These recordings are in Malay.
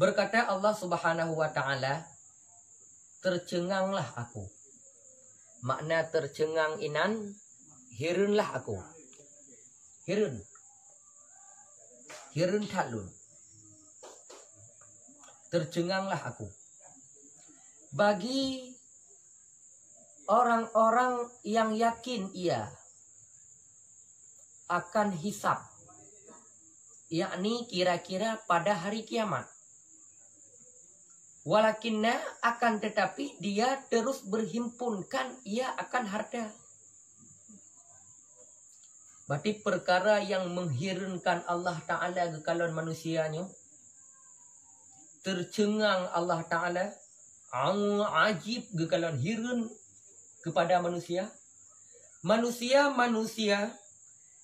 Berkata Allah Subhanahu wa taala, tercenganglah aku. Makna tercengang inan, hirunlah aku. Hirun. Hirun talun. Tercenganglah aku. Bagi orang-orang yang yakin ia akan hisab, yakni kira-kira pada hari kiamat. Walakinna, akan tetapi dia terus berhimpunkan ia akan harta. Berarti perkara yang menghirunkan Allah Ta'ala ke kalangan manusianya, tercengang Allah Ta'ala, ajib ke kalangan hirun kepada manusia. Manusia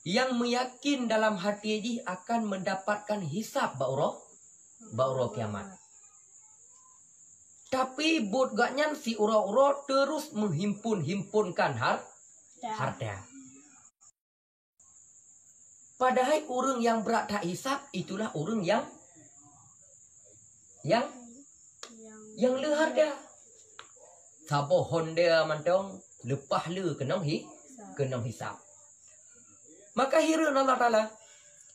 yang meyakin dalam hati ini akan mendapatkan hisab ba'uro kiamat. Tapi buat gaknya si ura-ura terus menghimpunkan harta. Padahal orang yang berat tak hisab itulah orang yang le harta. Sabohon dia mantong lepas le kenong hisab. Maka hirun Allah Ta'ala,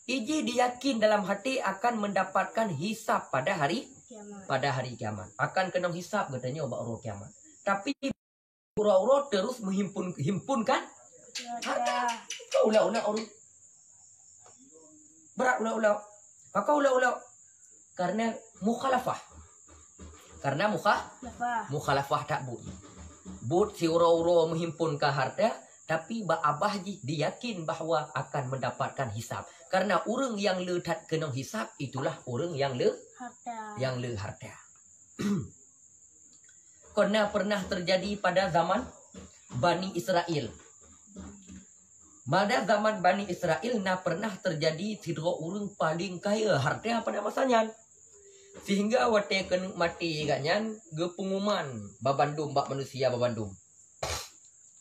iji diyakin dalam hati akan mendapatkan hisab pada hari kiamat. Akan kenong hisab katanya ba'uro kiamat. Tapi ura-ura terus menghimpunkan harta. Ulah-ulah orang. Berat ulah-ulah. Maka ulah-ulah. Karena mukhalafah. Karena mukhalafah tak but. But si ura-ura menghimpunkan harta. Tapi Abah diyakin bahawa akan mendapatkan hisab. Karena orang yang le tak kenong hisab itulah orang yang le harta. Karena pernah terjadi pada zaman Bani Israel. Pada zaman Bani Israel pernah terjadi sidra orang paling kaya harta pada masanya. Sehingga wate kena mati katnya gepengumuman babandum bak manusia babandum.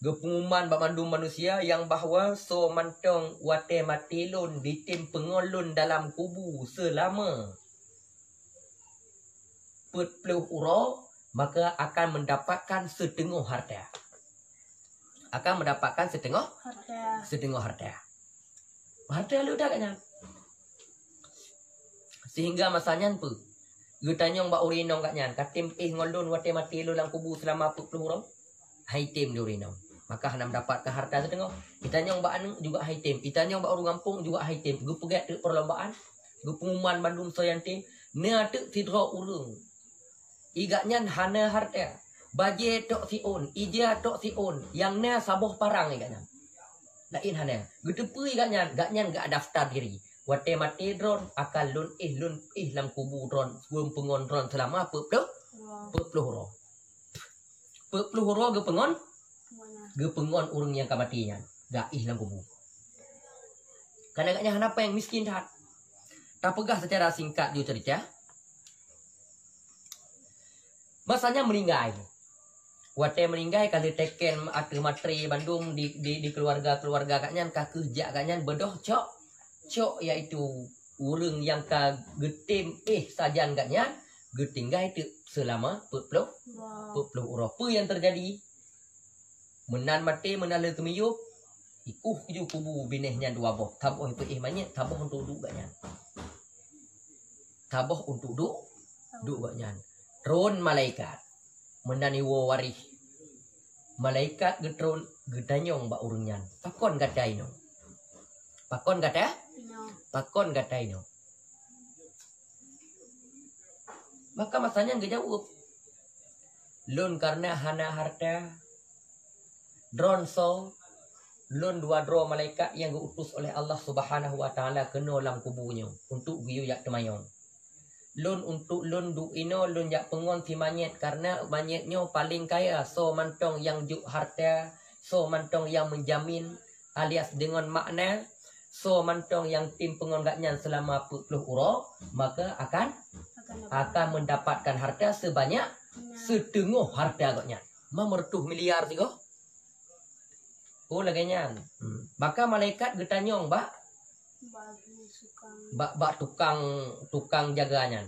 Gepengumuman babandum manusia yang bahawa so mantong wate mati lun ditim pengolun dalam kubu selama 40 uro, maka akan mendapatkan setengah harta. Akan mendapatkan setengah harta. Harta lu dah katnya. Sehingga masanya apa? Gutanya mbak urinong katnya. Katim ngolun wate mati lun dalam kubu selama 40 uro. Haitim di urinong. Maka hendak mendapatkan harta setengah. Itanya mbak anu juga haitim. Itanya mbak orang kampung juga haitim. Gu pegat tu perlombaan. Gu pengumuman bandung soyantim. Nia tu sidra urung. Igaknya hana harta. Baje tok siun. Ija tok siun. Yang na saboh parang igaknya. Lain hana. Getepu igaknya. Gaknya gak daftar diri. Wate mati dron. Akal lun lam kubu dron. Sebelum pengon dron selama 40 ro. 40 ro ge pengon. Gepengon orang yang kematinya. Gaih dalam kubu. Karena agaknya kenapa yang miskin tak? Tak pegah secara singkat dia cerita. Masanya meninggal. Wate meninggal kali teken atau materi Bandung di keluarga agaknya kerja agaknya bedoh cok iaitu orang yang ka getim sajan agaknya getinggal itu selama 40 Apa yang terjadi? Menan mati menala kemiyuk ikuh ju kubu binehnya dua boh taboh itu banyak taboh untuk duk banyak taboh untuk duk banyak tron malaikat menani waris malaikat getron gedanyong ba urungan pakon gadaino pakon gadaino maka masanya enggak jawab lun karena hana harta Drone lun 2 draw malaikat yang diutus oleh Allah Subhanahu wa taala kena dalam kubunya untuk giyu yak temayong. Lun untuk lun du ino lun yak pengon si manyet karena manyetnya paling kaya so mantong yang juk harta, so mantong yang menjamin alias dengan makna so mantong yang tim pengon gaknya selama 40 uro maka akan mendapatkan harta sebanyak setengah harta gaknya. Mamertuh miliar tiga. Oh laganya. Maka malaikat getanyong bak tukang jaganya.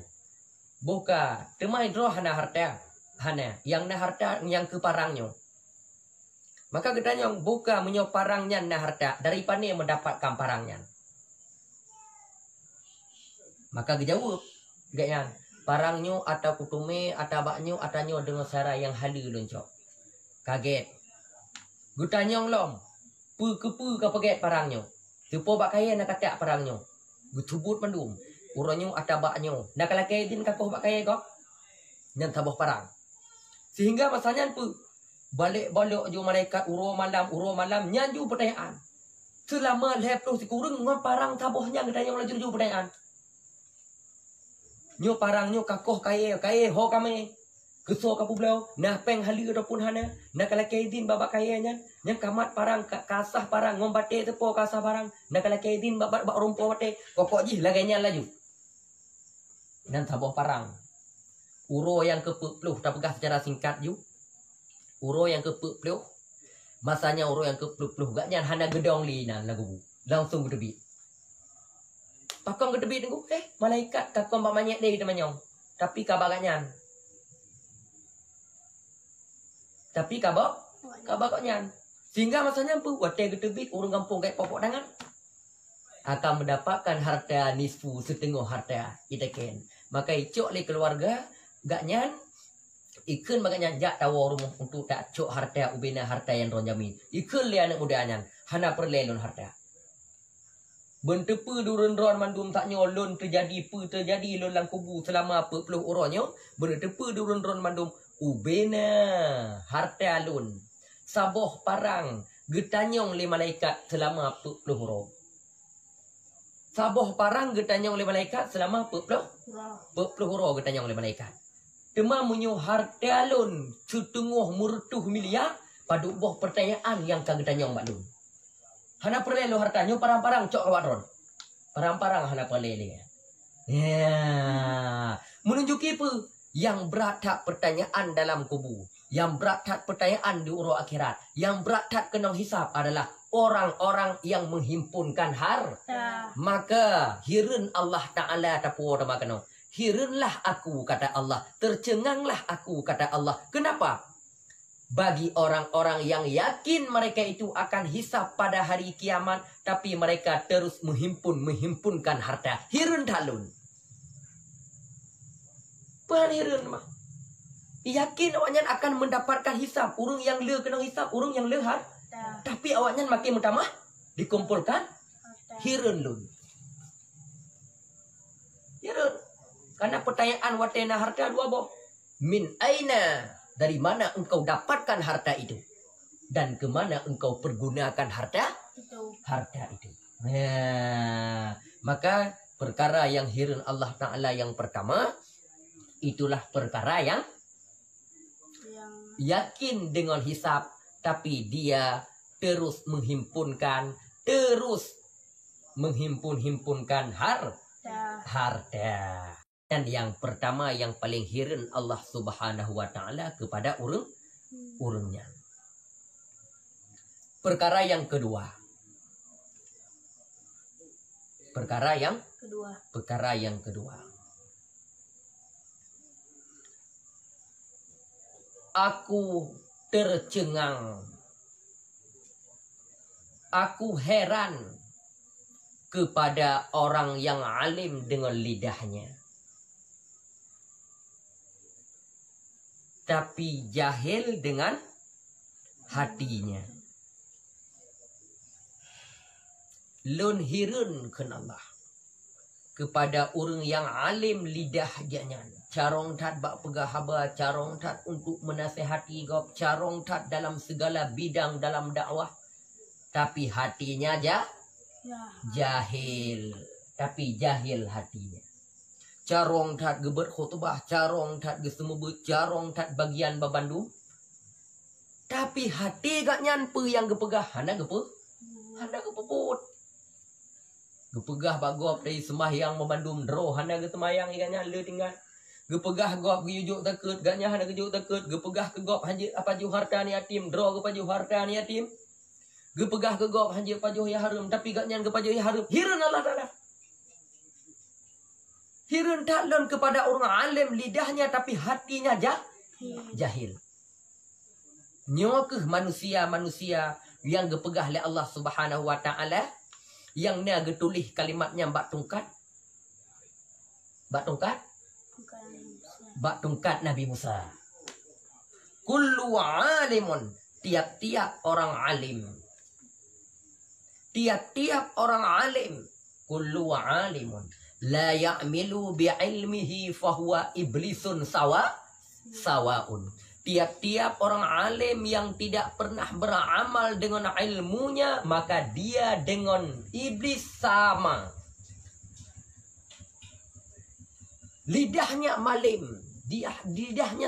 Buka temai roh hana harta. Hana yang na harta yang ke parangnya. Maka gedanya buka menyo parangnya na harta daripada yang mendapatkan parangnya. Maka dijawab gaknya parangnya atau kutume atau baknya atau dengan cara yang halus loncok. Kaget. Gutanyong lom. Pu ke paget parangnya. Tupo bak kaya nak katak parangnya. Gutubut mandum. Uranyo atau baknya. Nak kalau kaya din kakoh bak kaya kok. Yang tabuh parang. Sehingga masanya pu balik-balik ju malaikat uro malam nyan ju pertanyaan. Selama lepas si kurung ngon parang tabuhnya gutanyong laju ju pertanyaan. Nyo parang nyo kakoh kaya ho kami. Keso kapu belau, nah peng hali ataupun hana, nak kalau kaidin babak kayanya, yang kamat parang kasah parang ngombate tepo kasah parang, nak kalau kaidin babak rumpo bate, kokok ji laganya laju. Dan tabuh parang, uro yang kepuluh, tak pegah secara singkat ju, uro yang kepuluh, masanya uro yang kepuluh, gak nyan hana gedong lina lagu, langsung gedebit. Pakong gedebit nunggu, malaikat kakong bamanya deh kita manyong, tapi kabar gak nyan. Tapi kabar kok nyan. Sehingga masanya pu wate gedebit urang kampung kayak popok dangan akan mendapatkan harta nisfu setengah harta itaken. Maka icok le keluarga gak nyan ikun makanya jak tawo rumah untuk tak cok harta ubena harta yang ron jamin. Ikun le anak muda nyan hana perlelon harta. Bentepu durun ron mandum tak nyolon terjadi lon lang kubu selama 40 orangnya. Bentepu durun ron mandum ubena harta alun saboh parang getanyong le malaikat selama 40 orang. Saboh parang getanyong le malaikat selama 40 orang getanyong le malaikat. Tema munyo harta alun setengah murtuh miliar pada boh pertanyaan yang ka getanyong malun. Hana perlelo hartanya parang-parang cok kawadron. Parang-parang hana perlele. Ya, menunjuki apa? Yang berat tak pertanyaan dalam kubur, yang berat tak pertanyaan di urut akhirat, yang berat tak kena hisap adalah orang-orang yang menghimpunkan harta. Maka hirun Allah Ta'ala tapu nama kena. Hirunlah aku kata Allah, tercenganglah aku kata Allah. Kenapa? Bagi orang-orang yang yakin mereka itu akan hisap pada hari kiamat, tapi mereka terus menghimpunkan harta. Hirun talun. Hirun mah. Yakin awaknya akan mendapatkan hisap. Urung yang le kena hisap, urung yang le harta. Tapi awaknya makin mutamah dikumpulkan hirun lun. Hirun. Karena pertanyaan watena harta dua boh. Min aina, dari mana engkau dapatkan harta itu? Dan kemana engkau pergunakan harta itu? Nah, maka perkara yang hirun Allah Ta'ala yang pertama, itulah perkara yang yakin dengan hisab, tapi dia terus menghimpunkan harta. Dan yang pertama yang paling hirun Allah Subhanahu wa Ta'ala kepada urungnya. Perkara yang kedua. Aku tercengang. Aku heran kepada orang yang alim dengan lidahnya, tapi jahil dengan hatinya. Lun hirun kenallah kepada orang yang alim lidah jangan. Carong tat bak pegah haba, carong tat untuk menasehati gop, carong tat dalam segala bidang dalam dakwah. Tapi hatinya jahil. Tapi jahil hatinya. Carong tat gebet khutbah, carong tat gesemebut, carong tat bagian babandung. Tapi hati gak nyampe yang gepegah, hana gepeput. Gepegah bagop dari sembahyang membandum dro, hana ge sembahyang iganya le tinggal. Gepegah gop giyujuk takut, gaknya hana gejuk takut. Gepegah ke gop hanjir apa ju harta ni yatim, dro ke paju harta ni yatim. Gepegah ke gop hanjir paju ya harum, tapi gaknya ge paju ya harum. Hirun Allah Ta'ala. Hireun taklon kepada orang alim lidahnya tapi hatinya jahil. Nyokeh manusia-manusia yang gepegah oleh Allah Subhanahu wa taala yang nya getulih kalimatnya bak tungkat. Bak tungkat Nabi Musa. Kullu alimun, tiap-tiap orang alim. Tiap-tiap orang alim. Kullu alimun la ya'milu bi'ilmihi fahuwa iblisun sawaun. Tiap-tiap orang alim yang tidak pernah beramal dengan ilmunya, maka dia dengan iblis sama. Lidahnya malim, lidahnya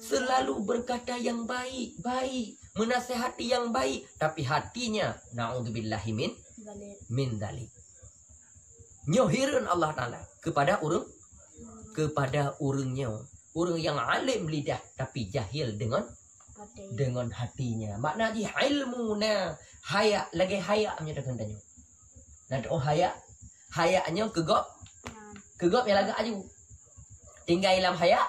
selalu berkata yang baik, menasehati yang baik, tapi hatinya naudzubillahi min dzalik. Nyohireun Allah Taala kepada urangnya, orang yang alim lidah tapi jahil dengan hatinya. Maknanya ilmuna haya lagi haya nya tentanya. Nah, hayanya kegop yang lagi aju. Tinggal dalam haya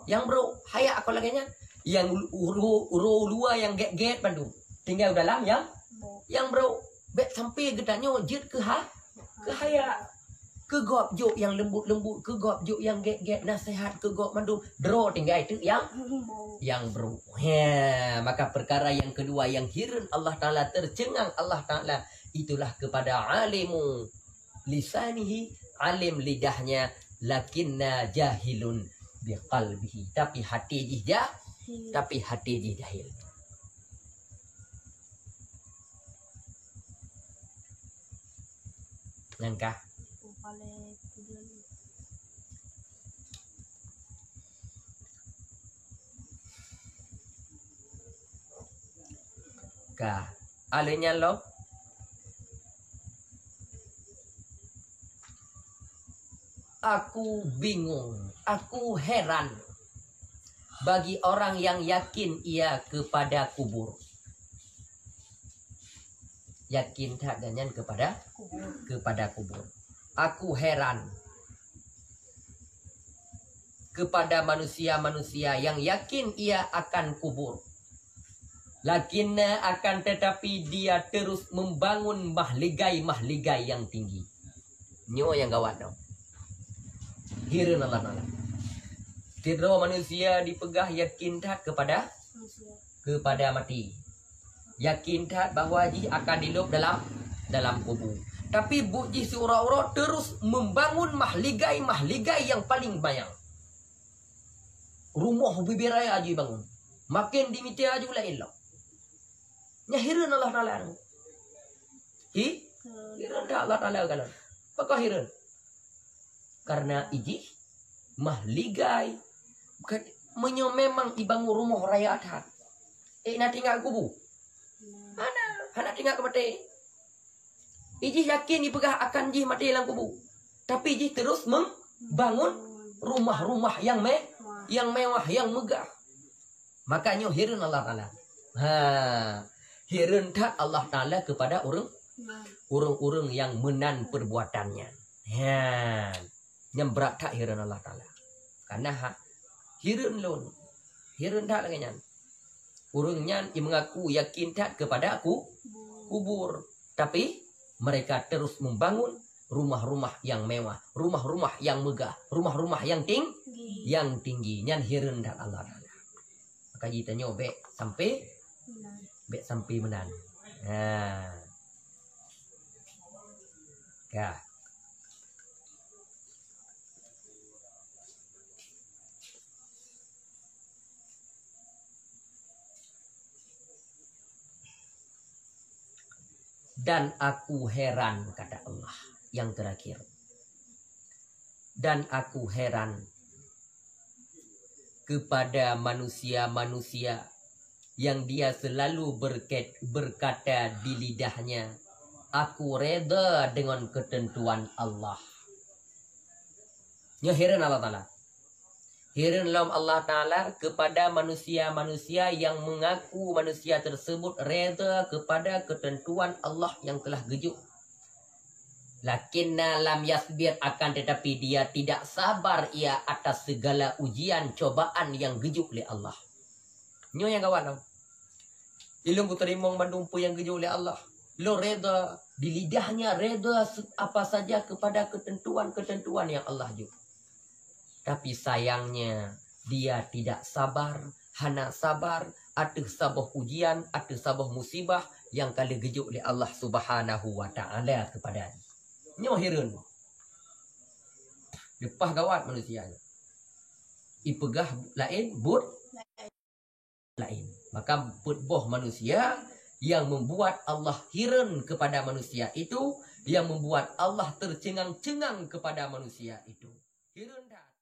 yang bro haya aku lagi nya yang luar yang get Bandung. Tinggal dalam yang bro bet sampai gedanya jit ke haya. Kegop juk yang lembut-lembut, kegop juk yang get nasihat, kegop mandu draw tinggal itu yang bro. Ya, maka perkara yang kedua yang hireun Allah Taala, tercengang Allah Taala, itulah kepada alimu lisanihi, alim lidahnya, lakinna jahilun biqalbihi, tapi hati jahil. Nangkah ka alenya lo aku bingung, aku heran bagi orang yang yakin ia kepada kubur. Yakin tak dengan kepada kubur. Aku heran kepada manusia-manusia yang yakin ia akan kubur. Lakinna akan tetapi dia terus membangun mahligai yang tinggi. Nyo yang gawat dong. Hireun Allah Taala. Tidro manusia dipegah yakin tak kepada mati. Yakin tak bahwa ji akan dilub dalam kubur. Tapi buji surau terus membangun mahligai yang paling banyak. Rumah bibiraya aja bangun. Makin dimitia aja la ilah. Nyahireun Allah Taala. Hireun Allah Taala galon. Pakah hireun. Karena iji mahligai menyo memang ibangun rumah raya adat. Na tinggal kubu. Ana tinggal ke mati. Iji yakin dipegah akan ji mati dalam kubu. Tapi ji terus membangun rumah-rumah yang mewah, yang megah. Makanya hireun Allah Taala. Hireun tak Allah Taala kepada orang yang menan perbuatannya. Nyembrak tak hireun Allah Taala. Karena hireun lon. Hireun tak lagi nyan. Urangnya mengaku yakin tak kepada kubur. Tapi mereka terus membangun rumah-rumah yang mewah, rumah-rumah yang megah, rumah-rumah yang tinggi. Nyan hireun tak Allah Taala. Maka kita nyobe sampai menan. Ya. Dan aku heran, kata Allah yang terakhir. Dan aku heran kepada manusia-manusia yang dia selalu berkata di lidahnya, aku reda dengan ketentuan Allah. Ya heran Allah Ta'ala. Heran Allah Ta'ala kepada manusia-manusia yang mengaku manusia tersebut reda kepada ketentuan Allah yang telah gejuk. Lakinna lam yasbir, akan tetapi dia tidak sabar ia atas segala ujian cobaan yang gejuk oleh Allah. Nyo yang kawan lo. Ilmu terimong mandumpu yang gejuk oleh Allah. Lo reda di lidahnya, reda apa saja kepada ketentuan-ketentuan yang Allah juk. Tapi sayangnya dia tidak sabar, hana sabar atas sabah ujian, atas sabah musibah yang kali gejuk oleh Allah Subhanahu wa taala kepada dia. Nyo hirun. Lepah gawat manusia. Ipegah lain, but lain. Maka boh manusia yang membuat Allah hirun kepada manusia itu, yang membuat Allah tercengang-cengang kepada manusia itu. Hirun dah.